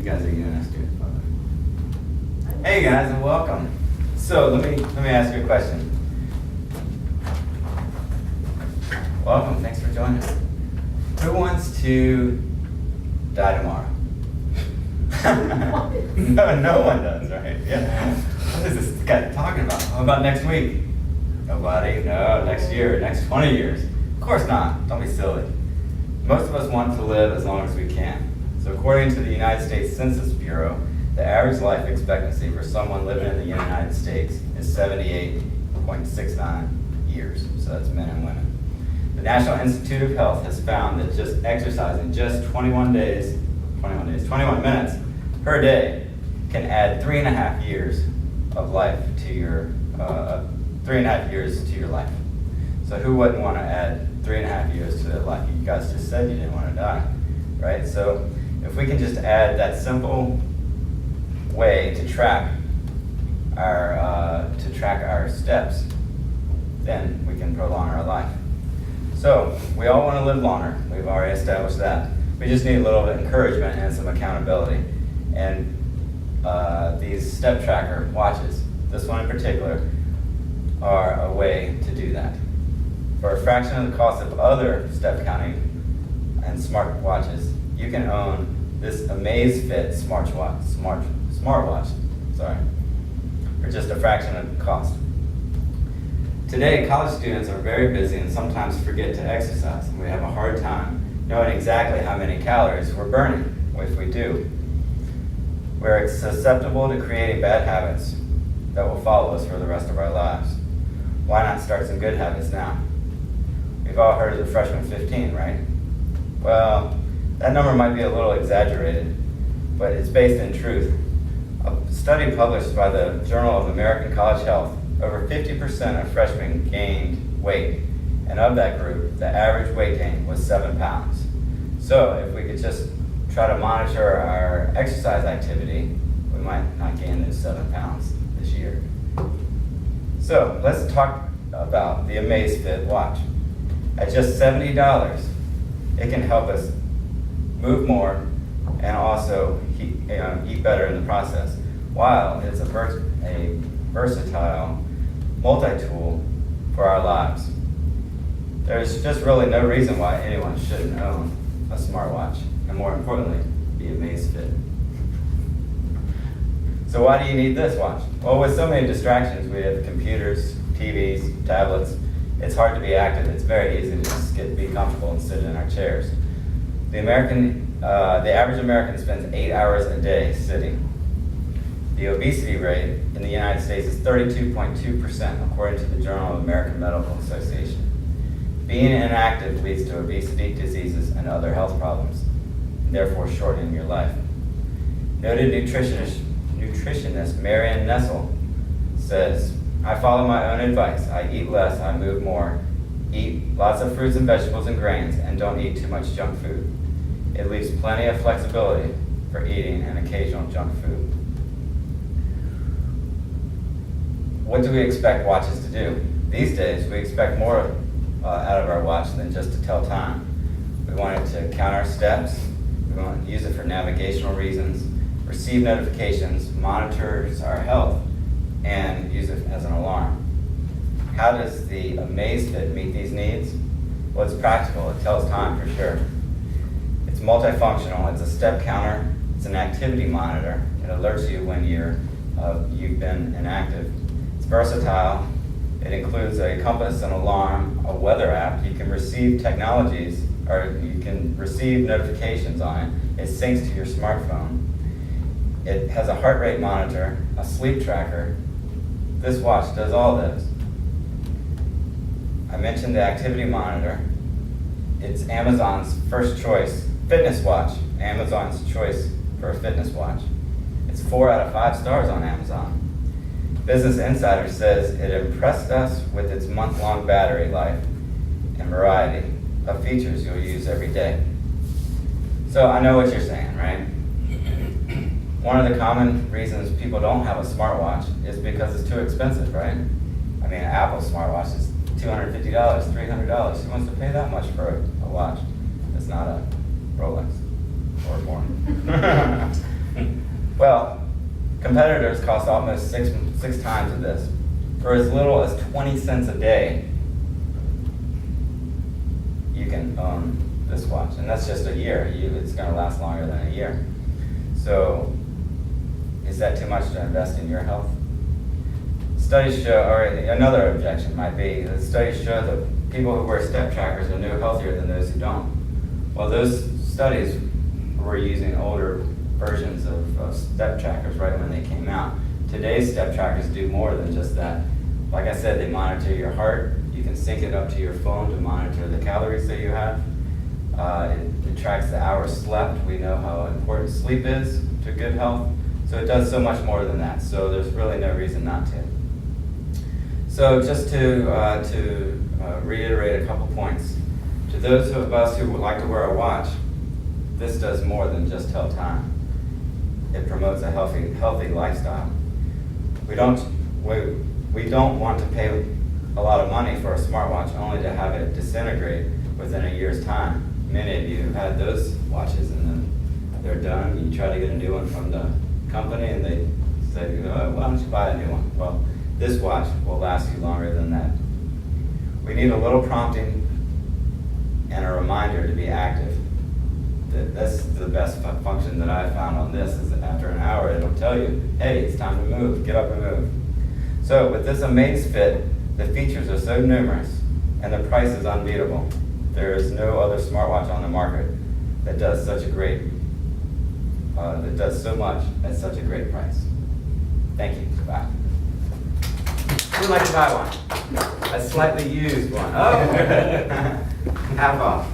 guys are UNS students, by the way. Hey guys, and welcome. So let me ask you a question. Welcome, thanks for joining us. Who wants to die tomorrow? No one does, right? Yeah. What is this guy talking about? How about next week? Nobody? No, next year, next 20 years. Of course not. Don't be silly. Most of us want to live as long as we can. So according to the United States Census Bureau, the average life expectancy for someone living in the United States is 78.69 years. So that's men and women. The National Institute of Health has found that just exercising just 21 minutes per day can add 3.5 years of life to your 3.5 years to your life. So who wouldn't want to add 3.5 years to their life? You guys just said you didn't want to die, right? So if we can just add that simple way to track our steps, then we can prolong our life. So we all want to live longer. We've already established that. We just need a little bit of encouragement and some accountability. And these step tracker watches, this one in particular, are a way to do that. For a fraction of the cost of other step counting and smart watches, you can own this Amazfit smartwatch, for just a fraction of the cost. Today, college students are very busy and sometimes forget to exercise. We have a hard time knowing exactly how many calories we're burning, if we do. We're susceptible to creating bad habits that will follow us for the rest of our lives. Why not start some good habits now? We've all heard of the freshman 15, right? Well, that number might be a little exaggerated, but it's based in truth. A study published by the Journal of American College Health, over 50% of freshmen gained weight, and of that group, the average weight gain was 7 pounds. So if we could just try to monitor our exercise activity, we might not gain those 7 pounds this year. So let's talk about the Amazfit watch. At just $70, it can help us move more and also eat better in the process, while it's a versatile multi-tool for our lives. There's just really no reason why anyone shouldn't own a smartwatch, and more importantly, the Amazfit. So why do you need this watch? Well, with so many distractions, we have computers, TVs, tablets, it's hard to be active. It's very easy to just be comfortable and sit in our chairs. The average American spends 8 hours a day sitting. The obesity rate in the United States is 32.2%, according to the Journal of American Medical Association. Being inactive leads to obesity, diseases, and other health problems, therefore shortening your life. Noted nutritionist Marion Nestle says, "I follow my own advice. I eat less, I move more, eat lots of fruits and vegetables and grains, and don't eat too much junk food. It leaves plenty of flexibility for eating an occasional junk food." What do we expect watches to do? These days, we expect more out of our watch than just to tell time. We want it to count our steps, we want to use it for navigational reasons, receive notifications, monitors our health, and use it as an alarm. How does the Amazfit meet these needs? Well, it's practical. It tells time for sure. It's multifunctional. It's a step counter. It's an activity monitor. It alerts you when you've been inactive. It's versatile. It includes a compass, an alarm, a weather app. You can receive notifications on it. It syncs to your smartphone. It has a heart rate monitor, a sleep tracker. This watch does all those. I mentioned the activity monitor. It's Amazon's first choice fitness watch, Amazon's choice for a fitness watch. It's 4 out of 5 stars on Amazon. Business Insider says it impressed us with its month-long battery life and variety of features you'll use every day. So I know what you're saying, right? One of the common reasons people don't have a smartwatch is because it's too expensive, right? I mean, an Apple smartwatch is $250, $300. Who wants to pay that much for a watch? It's not a Rolex or more. Well, competitors cost almost six times of this. For as little as 20 cents a day, you can own this watch. And that's just a year. It's going to last longer than a year. So, is that too much to invest in your health? Studies show, or another objection might be, that studies show that people who wear step trackers are no healthier than those who don't. Well, those studies were using older versions of step trackers right when they came out. Today's step trackers do more than just that. Like I said, they monitor your heart. You can sync it up to your phone to monitor the calories that you have. It tracks the hours slept. We know how important sleep is to good health. So it does so much more than that. So there's really no reason not to. So just to reiterate a couple points. To those of us who would like to wear a watch, this does more than just tell time. It promotes a healthy lifestyle. We don't want to pay a lot of money for a smartwatch only to have it disintegrate within a year's time. Many of you have had those watches and then they're done. You try to get a new one from the company and they say, why don't you buy a new one? Well, this watch will last you longer than that. We need a little prompting and a reminder to be active. That's the best function that I've found on this, is that after an hour it'll tell you, hey, it's time to move, get up and move. So with this Amazfit, the features are so numerous and the price is unbeatable. There is no other smartwatch on the market that does such a great, that does so much at such a great price. Thank you. Bye. Who would like to buy one? A slightly used one. Oh, half off.